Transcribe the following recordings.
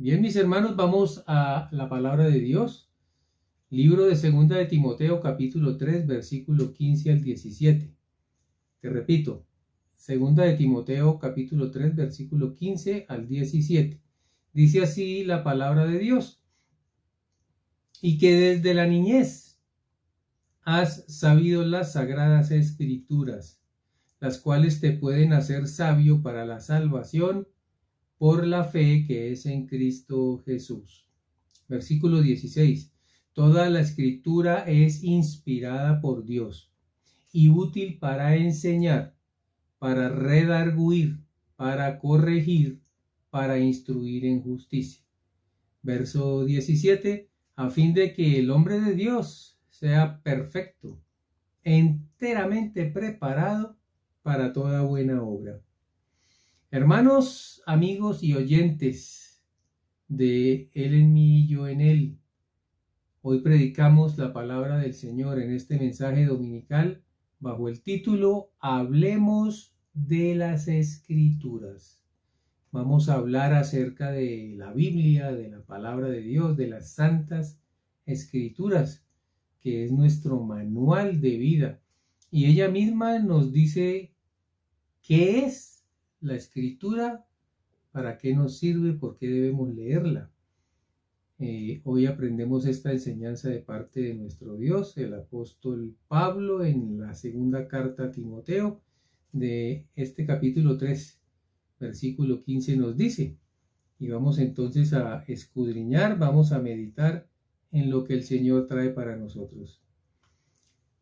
Bien, mis hermanos, vamos a la palabra de Dios. Libro de Segunda de Timoteo, capítulo 3, versículo 15 al 17. Te repito, Segunda de Timoteo, capítulo 3, versículo 15 al 17. Dice así la palabra de Dios. Y que desde la niñez has sabido las sagradas escrituras, las cuales te pueden hacer sabio para la salvación por la fe que es en Cristo Jesús. Versículo 16. Toda la escritura es inspirada por Dios y útil para enseñar, para redarguir, para corregir, para instruir en justicia. Verso 17. A fin de que el hombre de Dios sea perfecto, enteramente preparado para toda buena obra. Hermanos, amigos y oyentes de Él en mí y yo en Él, hoy predicamos la palabra del Señor en este mensaje dominical bajo el título Hablemos de las Escrituras. Vamos a hablar acerca de la Biblia, de la palabra de Dios, de las santas Escrituras, que es nuestro manual de vida. Y ella misma nos dice qué es la Escritura, para qué nos sirve, por qué debemos leerla. Hoy aprendemos esta enseñanza de parte de nuestro Dios, el apóstol Pablo, en la segunda carta a Timoteo, de este capítulo 3, versículo 15 nos dice, y vamos entonces a escudriñar, vamos a meditar en lo que el Señor trae para nosotros.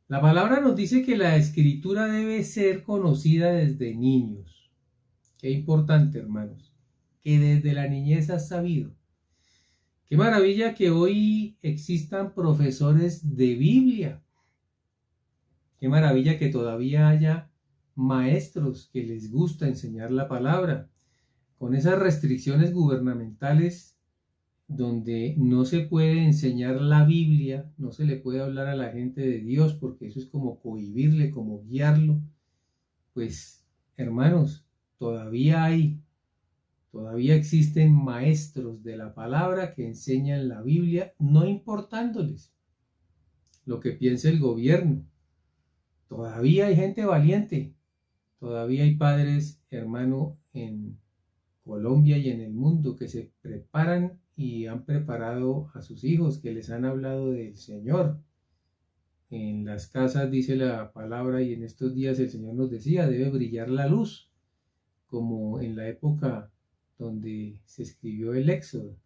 La palabra nos dice que la Escritura debe ser conocida desde niños. Qué importante, hermanos, que desde la niñez has sabido. Qué maravilla que hoy existan profesores de Biblia. Qué maravilla que todavía haya maestros que les gusta enseñar la palabra. Con esas restricciones gubernamentales donde no se puede enseñar la Biblia, no se le puede hablar a la gente de Dios porque eso es como cohibirle, como guiarlo. Pues, hermanos, todavía existen maestros de la palabra que enseñan la Biblia, no importándoles lo que piense el gobierno. Todavía hay gente valiente, todavía hay padres, hermano, en Colombia y en el mundo que se preparan y han preparado a sus hijos, que les han hablado del Señor. En las casas dice la palabra, y en estos días el Señor nos decía, debe brillar la luz, como en la época donde se escribió el Éxodo.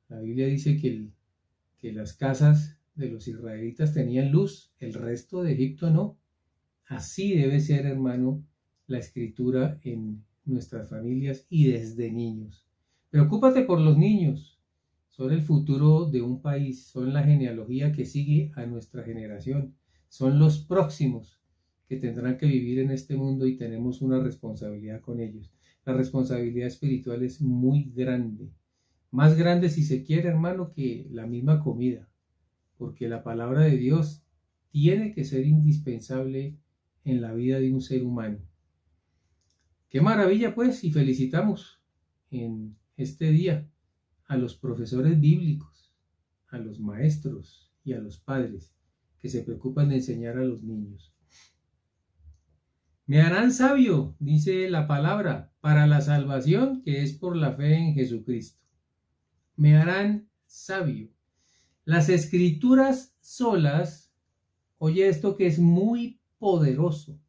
La Biblia dice que las casas de los israelitas tenían luz, el resto de Egipto no. Así debe ser, hermano, la escritura en nuestras familias y desde niños. Preocúpate por los niños, son el futuro de un país, son la genealogía que sigue a nuestra generación, son los próximos que tendrán que vivir en este mundo y tenemos una responsabilidad con ellos. La responsabilidad espiritual es muy grande, más grande si se quiere, hermano, que la misma comida, porque la palabra de Dios tiene que ser indispensable en la vida de un ser humano. Qué maravilla, pues, y felicitamos en este día a los profesores bíblicos, a los maestros y a los padres que se preocupan de enseñar a los niños. Me harán sabio, dice la palabra, para la salvación que es por la fe en Jesucristo. Me harán sabio. Las escrituras solas, oye esto que es muy poderoso,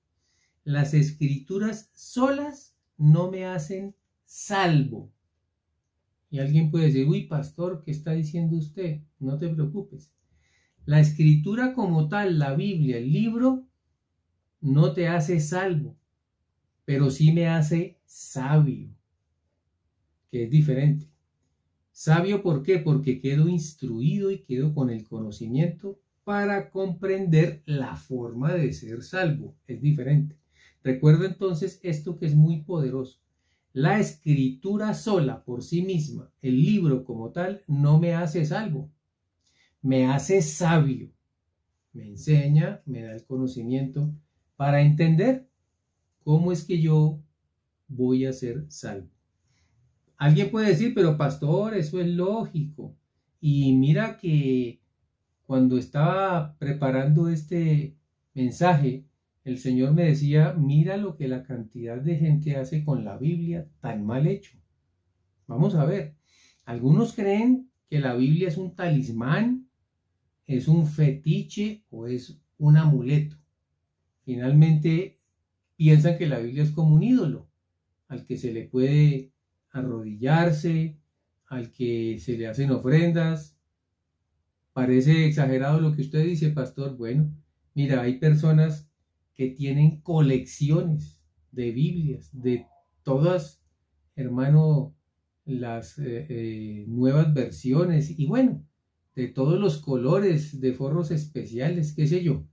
las escrituras solas no me hacen salvo. Y alguien puede decir, uy, pastor, ¿qué está diciendo usted? No te preocupes. La escritura como tal, la Biblia, el libro, no te hace salvo, pero sí me hace sabio, que es diferente. Sabio, ¿por qué? Porque quedo instruido y quedo con el conocimiento para comprender la forma de ser salvo. Es diferente. Recuerda entonces esto que es muy poderoso. La escritura sola por sí misma, el libro como tal, no me hace salvo. Me hace sabio. Me enseña, me da el conocimiento para entender cómo es que yo voy a ser salvo. Alguien puede decir, pero pastor, eso es lógico. Y mira que cuando estaba preparando este mensaje, el Señor me decía, mira lo que la cantidad de gente hace con la Biblia tan mal hecho. Vamos a ver, algunos creen que la Biblia es un talismán, es un fetiche o es un amuleto. Finalmente piensan que la Biblia es como un ídolo, al que se le puede arrodillarse, al que se le hacen ofrendas. Parece exagerado lo que usted dice, pastor. Bueno, mira, hay personas que tienen colecciones de Biblias, de todas, hermano, las nuevas versiones y bueno, de todos los colores, de forros especiales, qué sé yo.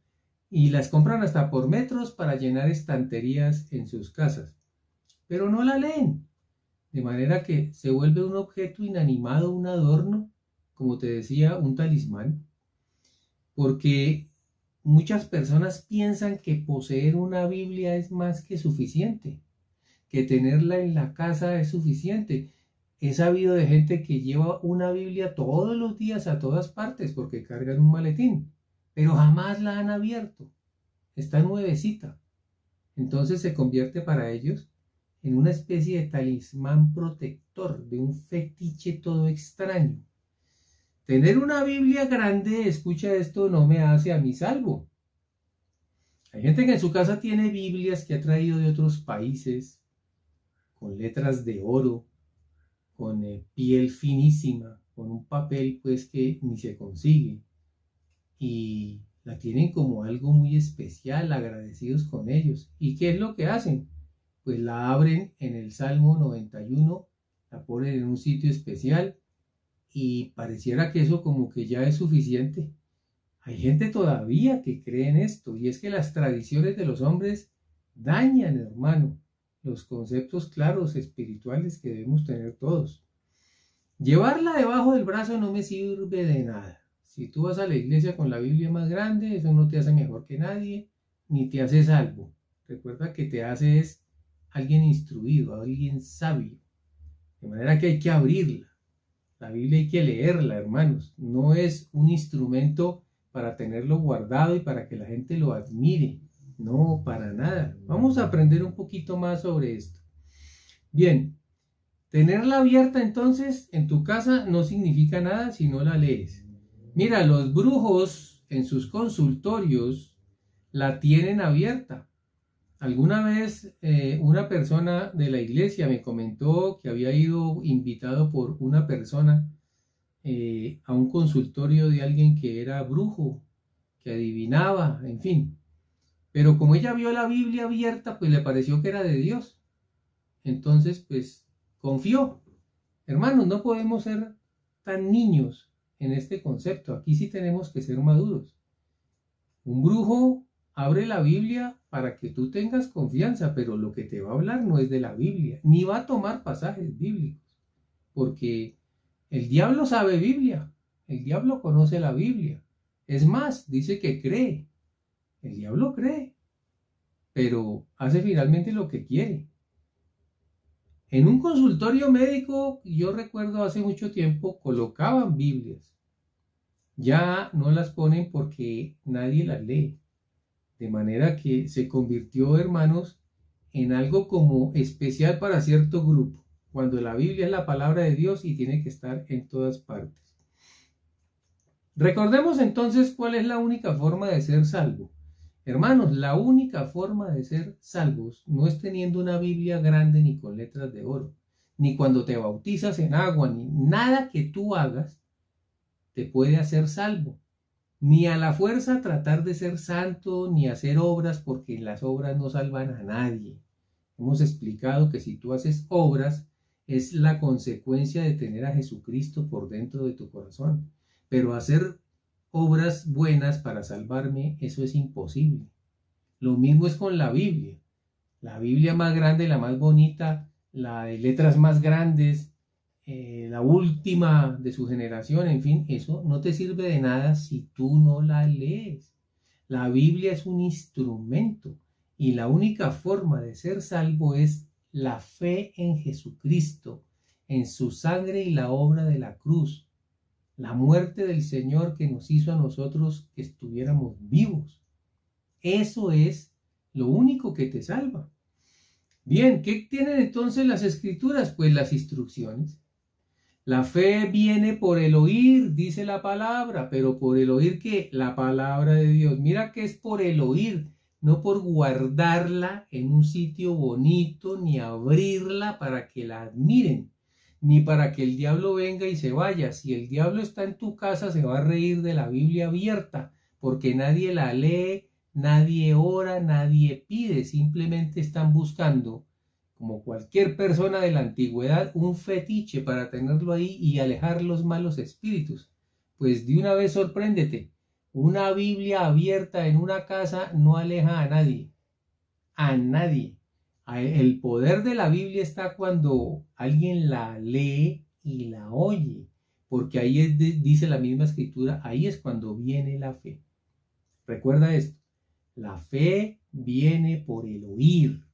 Y las compran hasta por metros para llenar estanterías en sus casas. Pero no la leen. De manera que se vuelve un objeto inanimado, un adorno, como te decía, un talismán, porque muchas personas piensan que poseer una Biblia es más que suficiente, que tenerla en la casa es suficiente. He sabido de gente que lleva una Biblia todos los días a todas partes porque cargan un maletín, pero jamás la han abierto. Está nuevecita. Entonces se convierte para ellos en una especie de talismán protector, de un fetiche todo extraño. Tener una Biblia grande, escucha esto, no me hace a mí salvo. Hay gente que en su casa tiene Biblias que ha traído de otros países, con letras de oro, con piel finísima, con un papel pues que ni se consigue. Y la tienen como algo muy especial, agradecidos con ellos. ¿Y qué es lo que hacen? Pues la abren en el Salmo 91, la ponen en un sitio especial y pareciera que eso como que ya es suficiente. Hay gente todavía que cree en esto y es que las tradiciones de los hombres dañan, hermano, los conceptos claros espirituales que debemos tener todos. Llevarla debajo del brazo no me sirve de nada. Si tú vas a la iglesia con la Biblia más grande, eso no te hace mejor que nadie, ni te hace salvo. Recuerda que te hace es alguien instruido, alguien sabio. De manera que hay que abrirla. La Biblia hay que leerla, hermanos. No es un instrumento para tenerlo guardado y para que la gente lo admire. No, para nada. Vamos a aprender un poquito más sobre esto. Bien, tenerla abierta entonces en tu casa no significa nada si no la lees. Mira, los brujos en sus consultorios la tienen abierta. Alguna vez una persona de la iglesia me comentó que había ido invitado por una persona a un consultorio de alguien que era brujo, que adivinaba, en fin. Pero como ella vio la Biblia abierta, pues le pareció que era de Dios. Entonces, pues confió. Hermanos, no podemos ser tan niños en este concepto. Aquí sí tenemos que ser maduros. Un brujo abre la Biblia para que tú tengas confianza, pero lo que te va a hablar no es de la Biblia, ni va a tomar pasajes bíblicos, porque el diablo sabe Biblia, el diablo conoce la Biblia. Es más, dice que cree. El diablo cree, pero hace finalmente lo que quiere. En un consultorio médico, yo recuerdo hace mucho tiempo, colocaban Biblias. Ya no las ponen porque nadie las lee. De manera que se convirtió, hermanos, en algo como especial para cierto grupo, cuando la Biblia es la palabra de Dios y tiene que estar en todas partes. Recordemos entonces cuál es la única forma de ser salvo. Hermanos, la única forma de ser salvos no es teniendo una Biblia grande ni con letras de oro, ni cuando te bautizas en agua, ni nada que tú hagas te puede hacer salvo. Ni a la fuerza tratar de ser santo, ni hacer obras, porque las obras no salvan a nadie. Hemos explicado que si tú haces obras, es la consecuencia de tener a Jesucristo por dentro de tu corazón. Pero hacer obras buenas para salvarme, eso es imposible. Lo mismo es con la Biblia. La Biblia más grande, la más bonita, la de letras más grandes, la última de su generación, en fin, eso no te sirve de nada si tú no la lees. La Biblia es un instrumento y la única forma de ser salvo es la fe en Jesucristo, en su sangre y la obra de la cruz, la muerte del Señor que nos hizo a nosotros que estuviéramos vivos. Eso es lo único que te salva. Bien, ¿qué tienen entonces las escrituras? Pues las instrucciones. La fe viene por el oír, dice la palabra, pero por el oír ¿qué? La palabra de Dios. Mira que es por el oír, no por guardarla en un sitio bonito, ni abrirla para que la admiren, ni para que el diablo venga y se vaya. Si el diablo está en tu casa, se va a reír de la Biblia abierta, porque nadie la lee, nadie ora, nadie pide, simplemente están buscando, como cualquier persona de la antigüedad, un fetiche para tenerlo ahí y alejar los malos espíritus. Pues de una vez sorpréndete, una Biblia abierta en una casa no aleja a nadie, a nadie. El poder de la Biblia está cuando alguien la lee y la oye, porque ahí dice la misma escritura, ahí es cuando viene la fe. Recuerda esto, la fe viene por el oír.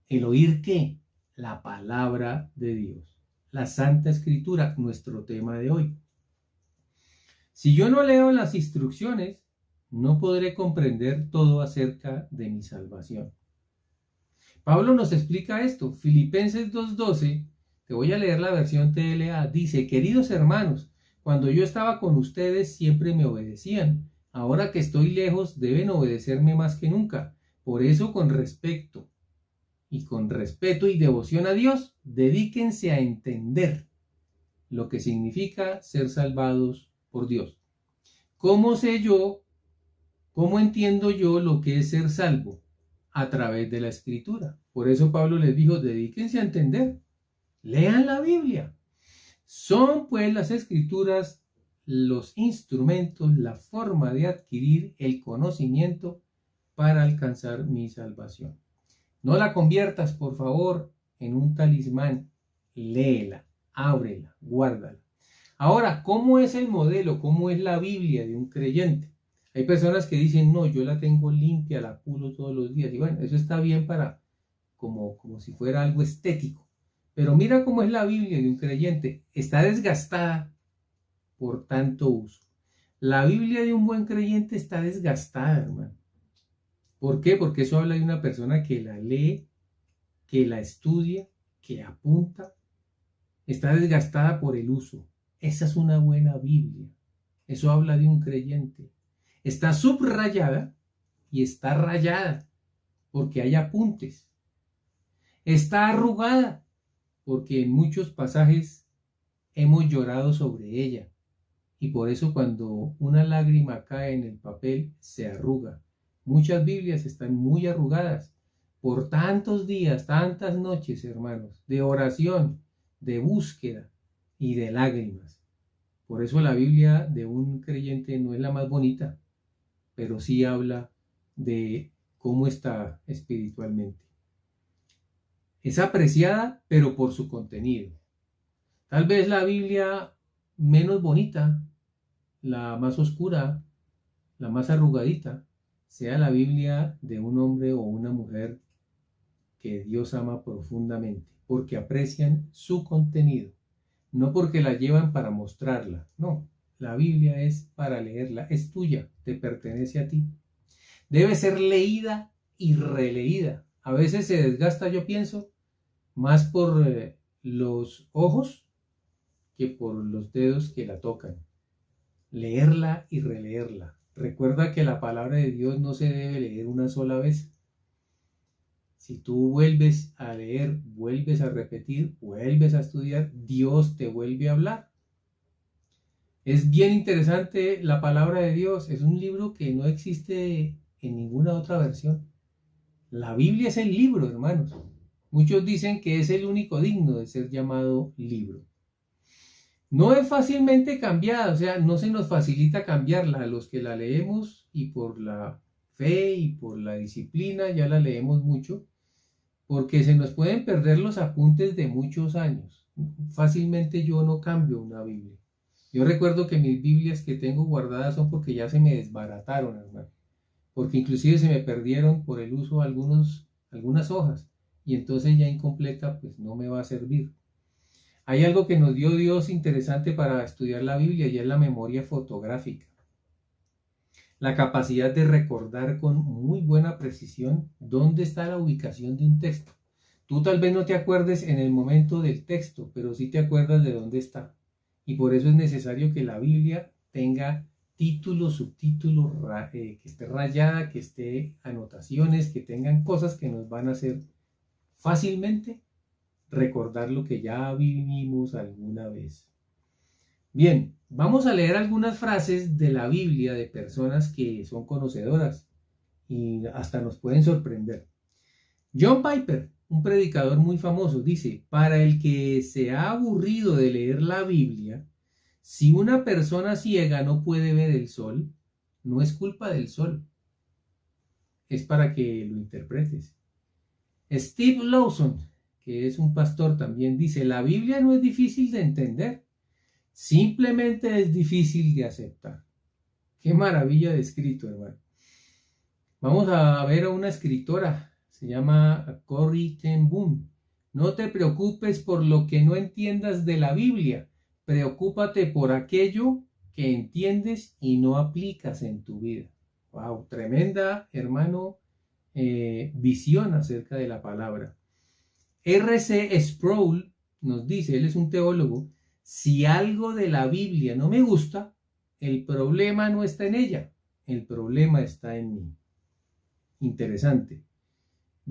¿El oír qué? La palabra de Dios, la Santa Escritura, nuestro tema de hoy. Si yo no leo las instrucciones, no podré comprender todo acerca de mi salvación. Pablo nos explica esto. Filipenses 2:12, te voy a leer la versión TLA, dice: queridos hermanos, cuando yo estaba con ustedes siempre me obedecían. Ahora que estoy lejos deben obedecerme más que nunca. Por eso con respeto y devoción a Dios, dedíquense a entender lo que significa ser salvados por Dios. ¿Cómo sé yo, cómo entiendo yo lo que es ser salvo? A través de la Escritura. Por eso Pablo les dijo, dedíquense a entender, lean la Biblia. Son pues las Escrituras los instrumentos, la forma de adquirir el conocimiento para alcanzar mi salvación. No la conviertas, por favor, en un talismán. Léela, ábrela, guárdala. Ahora, ¿cómo es el modelo? ¿Cómo es la Biblia de un creyente? Hay personas que dicen, no, yo la tengo limpia, la pulo todos los días. Y bueno, eso está bien para como si fuera algo estético. Pero mira cómo es la Biblia de un creyente. Está desgastada por tanto uso. La Biblia de un buen creyente está desgastada, hermano. ¿Por qué? Porque eso habla de una persona que la lee, que la estudia, que apunta. Está desgastada por el uso. Esa es una buena Biblia. Eso habla de un creyente. Está subrayada y está rayada porque hay apuntes. Está arrugada porque en muchos pasajes hemos llorado sobre ella. Y por eso cuando una lágrima cae en el papel se arruga. Muchas Biblias están muy arrugadas por tantos días, tantas noches, hermanos, de oración, de búsqueda y de lágrimas. Por eso la Biblia de un creyente no es la más bonita, pero sí habla de cómo está espiritualmente. Es apreciada, pero por su contenido. Tal vez la Biblia menos bonita, la más oscura, la más arrugadita, sea la Biblia de un hombre o una mujer que Dios ama profundamente, porque aprecian su contenido, no porque la llevan para mostrarla, no, la Biblia es para leerla, es tuya, te pertenece a ti. Debe ser leída y releída. A veces se desgasta, yo pienso, más por los ojos que por los dedos que la tocan. Leerla y releerla. Recuerda que la palabra de Dios no se debe leer una sola vez. Si tú vuelves a leer, vuelves a repetir, vuelves a estudiar, Dios te vuelve a hablar. Es bien interesante la palabra de Dios. Es un libro que no existe en ninguna otra versión. La Biblia es el libro, hermanos. Muchos dicen que es el único digno de ser llamado libro. No es fácilmente cambiada, o sea, no se nos facilita cambiarla. A los que la leemos y por la fe y por la disciplina ya la leemos mucho, porque se nos pueden perder los apuntes de muchos años. Fácilmente yo no cambio una Biblia. Yo recuerdo que mis Biblias que tengo guardadas son porque ya se me desbarataron, hermano. Porque inclusive se me perdieron por el uso algunas hojas. Y entonces ya incompleta pues no me va a servir. Hay algo que nos dio Dios interesante para estudiar la Biblia y es la memoria fotográfica. La capacidad de recordar con muy buena precisión dónde está la ubicación de un texto. Tú tal vez no te acuerdes en el momento del texto, pero sí te acuerdas de dónde está. Y por eso es necesario que la Biblia tenga títulos, subtítulos, que esté rayada, que esté anotaciones, que tengan cosas que nos van a hacer fácilmente recordar lo que ya vivimos alguna vez. Bien, vamos a leer algunas frases de la Biblia de personas que son conocedoras y hasta nos pueden sorprender. John Piper, un predicador muy famoso, dice: para el que se ha aburrido de leer la Biblia, si una persona ciega no puede ver el sol, no es culpa del sol, es para que lo interpretes. Steve Lawson, que es un pastor, también dice: la Biblia no es difícil de entender, simplemente es difícil de aceptar. Qué maravilla de escrito, hermano. Vamos a ver a una escritora, se llama Corrie ten Boom. No te preocupes por lo que no entiendas de la Biblia, preocúpate por aquello que entiendes y no aplicas en tu vida. Wow, tremenda, hermano, visión acerca de la palabra. R.C. Sproul nos dice, él es un teólogo: si algo de la Biblia no me gusta, el problema no está en ella, el problema está en mí. Interesante.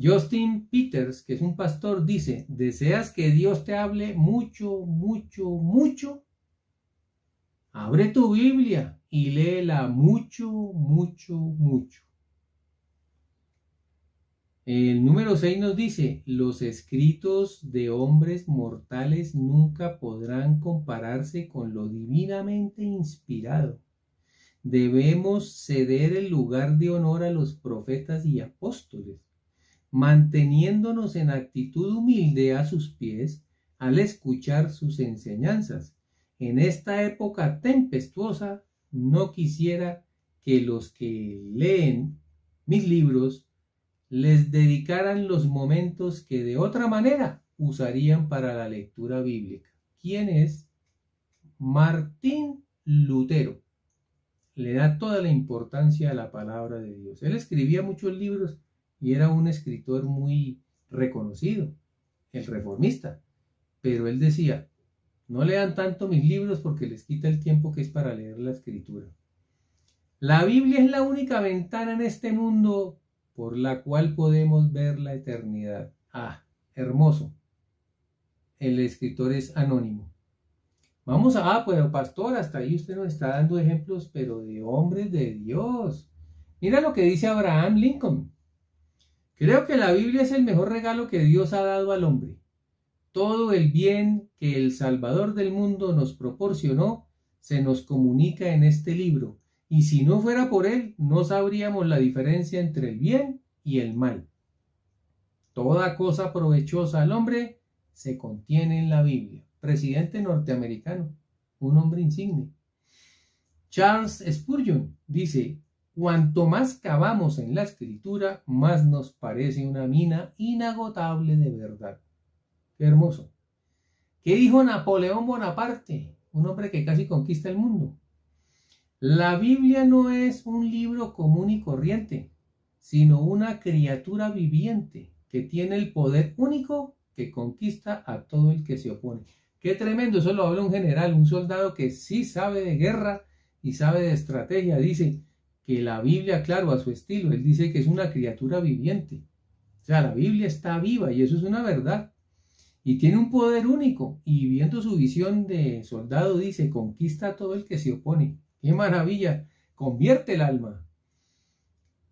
Justin Peters, que es un pastor, dice: ¿deseas que Dios te hable mucho, mucho, mucho? Abre tu Biblia y léela mucho, mucho, mucho. El número 6 nos dice: los escritos de hombres mortales nunca podrán compararse con lo divinamente inspirado. Debemos ceder el lugar de honor a los profetas y apóstoles, manteniéndonos en actitud humilde a sus pies al escuchar sus enseñanzas. En esta época tempestuosa, no quisiera que los que leen mis libros les dedicaran los momentos que de otra manera usarían para la lectura bíblica. ¿Quién es? Martín Lutero. Le da toda la importancia a la palabra de Dios. Él escribía muchos libros y era un escritor muy reconocido, el reformista. Pero él decía: no lean tanto mis libros porque les quita el tiempo que es para leer la escritura. La Biblia es la única ventana en este mundo por la cual podemos ver la eternidad. Ah, hermoso. El escritor es anónimo. Vamos a, pues pastor, hasta ahí usted nos está dando ejemplos, pero de hombres de Dios. Mira lo que dice Abraham Lincoln: creo que la Biblia es el mejor regalo que Dios ha dado al hombre. Todo el bien que el Salvador del mundo nos proporcionó se nos comunica en este libro, y si no fuera por él, no sabríamos la diferencia entre el bien y el mal. Toda cosa provechosa al hombre se contiene en la Biblia. Presidente norteamericano, un hombre insigne. Charles Spurgeon dice: cuanto más cavamos en la escritura, más nos parece una mina inagotable de verdad. Qué hermoso. ¿Qué dijo Napoleón Bonaparte? Un hombre que casi conquista el mundo. La Biblia no es un libro común y corriente, sino una criatura viviente que tiene el poder único que conquista a todo el que se opone. Qué tremendo, eso lo habla un general, un soldado que sí sabe de guerra y sabe de estrategia. Dice que la Biblia, claro, a su estilo, él dice que es una criatura viviente. O sea, la Biblia está viva y eso es una verdad. Y tiene un poder único, y viendo su visión de soldado dice: conquista a todo el que se opone. ¡Qué maravilla! Convierte el alma.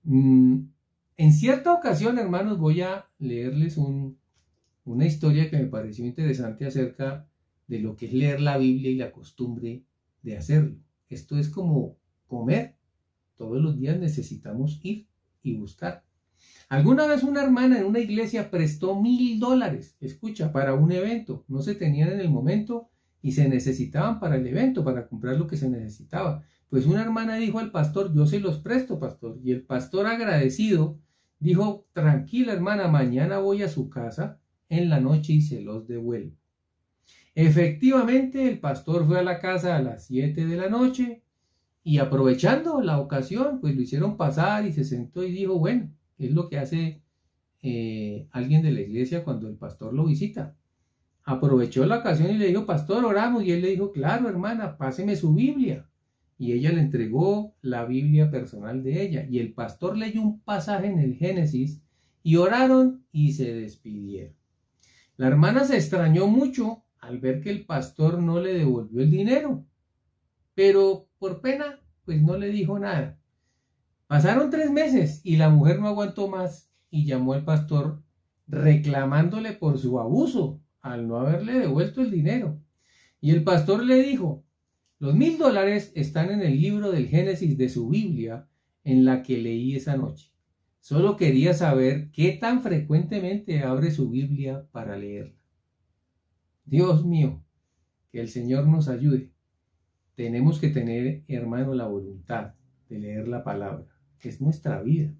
En cierta ocasión, hermanos, voy a leerles una historia que me pareció interesante acerca de lo que es leer la Biblia y la costumbre de hacerlo. Esto es como comer. Todos los días necesitamos ir y buscar. Alguna vez una hermana en una iglesia prestó $1,000, escucha, para un evento. No se tenían en el momento y se necesitaban para el evento, para comprar lo que se necesitaba. Pues una hermana dijo al pastor: yo se los presto, pastor. Y el pastor, agradecido, dijo: tranquila, hermana, mañana voy a su casa en la noche y se los devuelvo. Efectivamente, el pastor fue a la casa a las 7 de la noche y aprovechando la ocasión, pues lo hicieron pasar y se sentó y dijo, bueno, es lo que hace alguien de la iglesia cuando el pastor lo visita. Aprovechó la ocasión y le dijo, pastor, oramos. Y él le dijo, claro, hermana, páseme su Biblia. Y ella le entregó la Biblia personal de ella. Y el pastor leyó un pasaje en el Génesis y oraron y se despidieron. La hermana se extrañó mucho al ver que el pastor no le devolvió el dinero, pero por pena, pues no le dijo nada. Pasaron 3 meses y la mujer no aguantó más y llamó al pastor reclamándole por su abuso al no haberle devuelto el dinero. Y el pastor le dijo, los $1000 están en el libro del Génesis de su Biblia en la que leí esa noche. Solo quería saber qué tan frecuentemente abre su Biblia para leerla. Dios mío, que el Señor nos ayude. Tenemos que tener, hermano, la voluntad de leer la palabra, que es nuestra vida.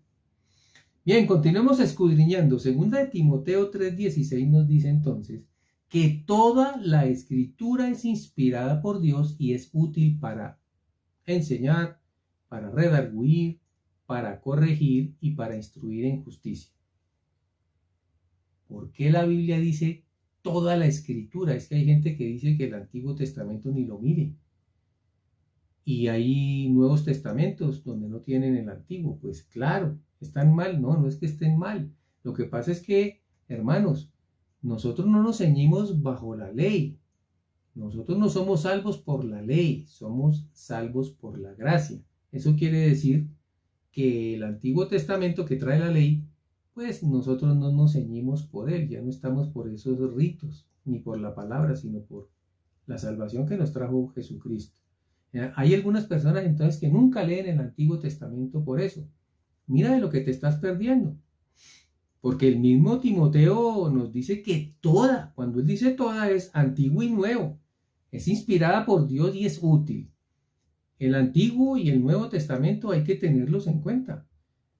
Bien, continuemos escudriñando. Segunda de Timoteo 3:16 nos dice entonces que toda la escritura es inspirada por Dios y es útil para enseñar, para redarguir, para corregir y para instruir en justicia. ¿Por qué la Biblia dice toda la escritura? Es que hay gente que dice que el Antiguo Testamento ni lo mire. Y hay Nuevos Testamentos donde no tienen el Antiguo. Pues claro, ¿están mal? No, no es que estén mal. Lo que pasa es que, hermanos, nosotros no nos ceñimos bajo la ley. Nosotros no somos salvos por la ley, somos salvos por la gracia. Eso quiere decir que el Antiguo Testamento que trae la ley, pues nosotros no nos ceñimos por él, ya no estamos por esos ritos, ni por la palabra, sino por la salvación que nos trajo Jesucristo. Hay algunas personas entonces que nunca leen el Antiguo Testamento por eso. Mira de lo que te estás perdiendo. Porque el mismo Timoteo nos dice que toda, cuando él dice toda, es antiguo y nuevo. Es inspirada por Dios y es útil. El Antiguo y el Nuevo Testamento hay que tenerlos en cuenta.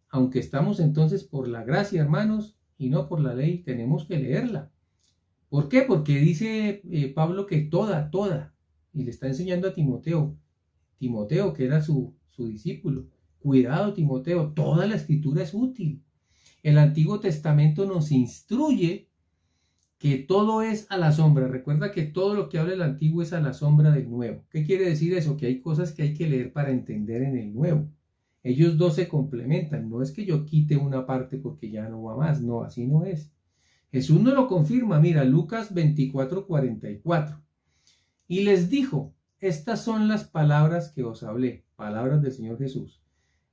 Aunque estamos entonces por la gracia, hermanos, y no por la ley, tenemos que leerla. ¿Por qué? Porque dice Pablo que toda, y le está enseñando a Timoteo, que era su discípulo. Cuidado, Timoteo, toda la escritura es útil. El Antiguo Testamento nos instruye que todo es a la sombra. Recuerda que todo lo que habla el Antiguo es a la sombra del Nuevo. ¿Qué quiere decir eso? Que hay cosas que hay que leer para entender en el Nuevo. Ellos dos se complementan. No es que yo quite una parte porque ya no va más. No, así no es. Jesús nos lo confirma. Mira, Lucas 24:44. Y les dijo, estas son las palabras que os hablé, palabras del Señor Jesús,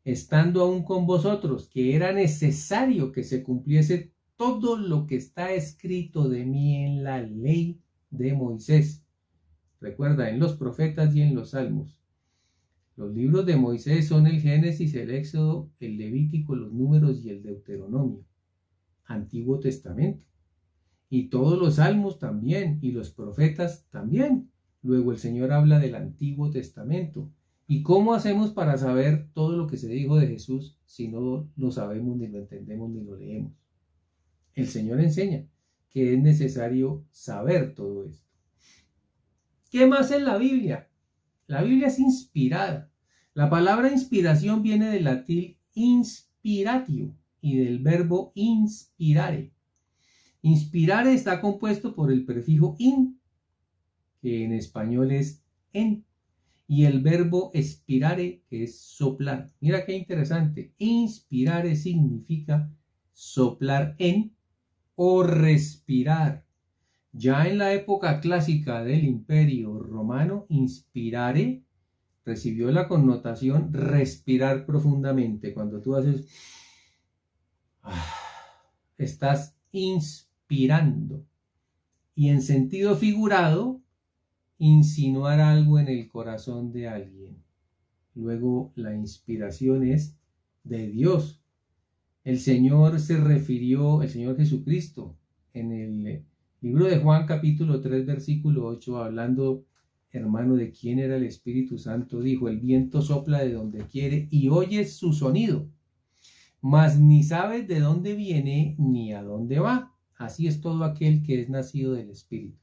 estando aún con vosotros, que era necesario que se cumpliese todo lo que está escrito de mí en la ley de Moisés. Recuerda, en los profetas y en los salmos. Los libros de Moisés son el Génesis, el Éxodo, el Levítico, los Números y el Deuteronomio. Antiguo Testamento. Y todos los salmos también, y los profetas también. Luego el Señor habla del Antiguo Testamento. ¿Y cómo hacemos para saber todo lo que se dijo de Jesús si no lo sabemos, ni lo entendemos, ni lo leemos? El Señor enseña que es necesario saber todo esto. ¿Qué más es la Biblia? La Biblia es inspirada. La palabra inspiración viene del latín inspiratio y del verbo inspirare. Inspirare está compuesto por el prefijo in, que en español es en, y el verbo expirare, que es soplar. Mira qué interesante. Inspirare significa soplar en o respirar. Ya en la época clásica del Imperio Romano, inspirare recibió la connotación respirar profundamente. Cuando tú haces, estás inspirando. Y en sentido figurado, insinuar algo en el corazón de alguien. Luego, la inspiración es de Dios. El Señor se refirió, el Señor Jesucristo, en el libro de Juan capítulo 3 versículo 8, hablando, hermano, de quién era el Espíritu Santo, dijo, el viento sopla de donde quiere y oyes su sonido, mas ni sabes de dónde viene ni a dónde va. Así es todo aquel que es nacido del Espíritu.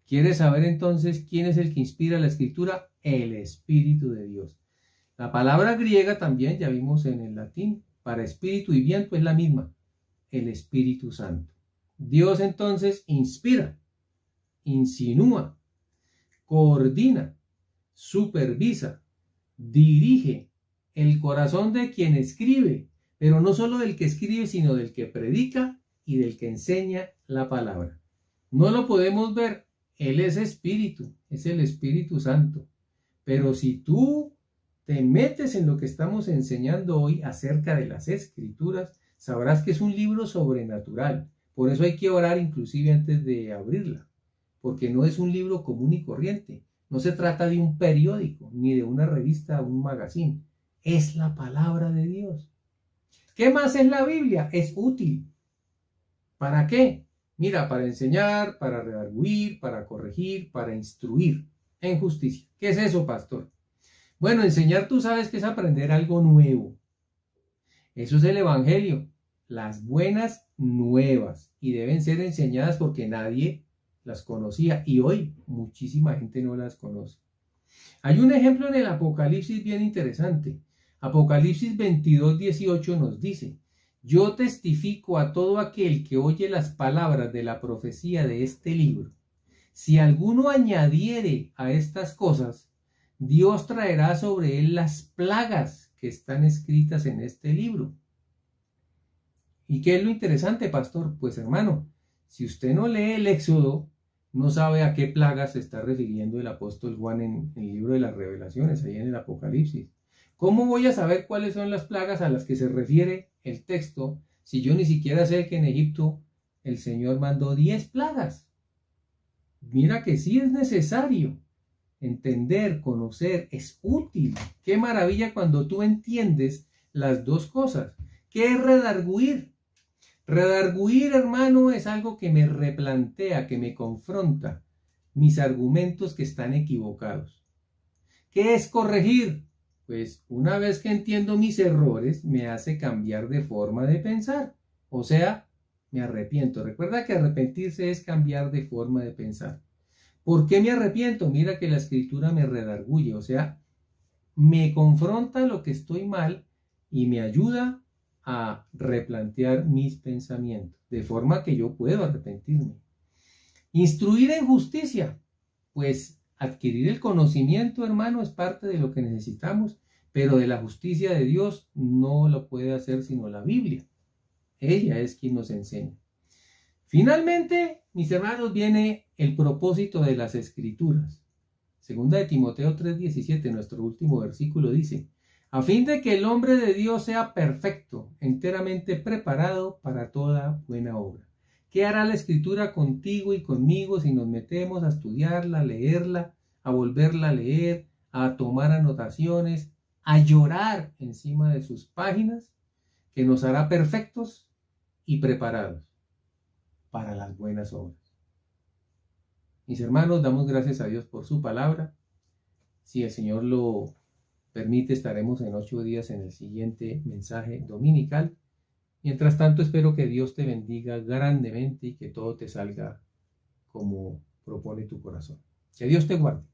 ¿Quieres saber entonces quién es el que inspira la escritura? El Espíritu de Dios. La palabra griega también, ya vimos en el latín, para espíritu y viento es la misma, el Espíritu Santo. Dios entonces inspira, insinúa, coordina, supervisa, dirige el corazón de quien escribe, pero no solo del que escribe, sino del que predica y del que enseña la palabra. No lo podemos ver, Él es espíritu, es el Espíritu Santo. Pero si tú te metes en lo que estamos enseñando hoy acerca de las Escrituras, sabrás que es un libro sobrenatural. Por eso hay que orar inclusive antes de abrirla, porque no es un libro común y corriente. No se trata de un periódico, ni de una revista o un magazine. Es la palabra de Dios. ¿Qué más es la Biblia? Es útil. ¿Para qué? Mira, para enseñar, para redarguir, para corregir, para instruir en justicia. ¿Qué es eso, pastor? Bueno, enseñar tú sabes que es aprender algo nuevo. Eso es el Evangelio, las buenas nuevas, y deben ser enseñadas porque nadie las conocía y hoy muchísima gente no las conoce. Hay un ejemplo en el Apocalipsis bien interesante. Apocalipsis 22:18 nos dice: yo testifico a todo aquel que oye las palabras de la profecía de este libro. Si alguno añadiere a estas cosas, Dios traerá sobre él las plagas que están escritas en este libro. ¿Y qué es lo interesante, pastor? Pues hermano, si usted no lee el Éxodo, no sabe a qué plagas se está refiriendo el apóstol Juan en el libro de las Revelaciones, ahí en el Apocalipsis. ¿Cómo voy a saber cuáles son las plagas a las que se refiere el texto si yo ni siquiera sé que en Egipto el Señor mandó 10 plagas? Mira que sí es necesario entender, conocer, es útil. Qué maravilla cuando tú entiendes las dos cosas. ¿Qué es redarguir? Redarguir, hermano, es algo que me replantea, que me confronta mis argumentos que están equivocados. ¿Qué es corregir? Pues una vez que entiendo mis errores, me hace cambiar de forma de pensar. O sea, me arrepiento. Recuerda que arrepentirse es cambiar de forma de pensar. ¿Por qué me arrepiento? Mira que la escritura me redarguye, o sea, me confronta lo que estoy mal y me ayuda a replantear mis pensamientos, de forma que yo puedo arrepentirme. Instruir en justicia, pues adquirir el conocimiento, hermano, es parte de lo que necesitamos, pero de la justicia de Dios no lo puede hacer sino la Biblia. Ella es quien nos enseña. Finalmente, mis hermanos, viene el propósito de las Escrituras. Segunda de Timoteo 3:17, nuestro último versículo dice: a fin de que el hombre de Dios sea perfecto, enteramente preparado para toda buena obra. ¿Qué hará la Escritura contigo y conmigo si nos metemos a estudiarla, a leerla, a volverla a leer, a tomar anotaciones, a llorar encima de sus páginas? Que nos hará perfectos y preparados para las buenas obras. Mis hermanos, damos gracias a Dios por su palabra. Si el Señor lo permite, estaremos en 8 días en el siguiente mensaje dominical. Mientras tanto, espero que Dios te bendiga grandemente y que todo te salga como propone tu corazón. Que Dios te guarde.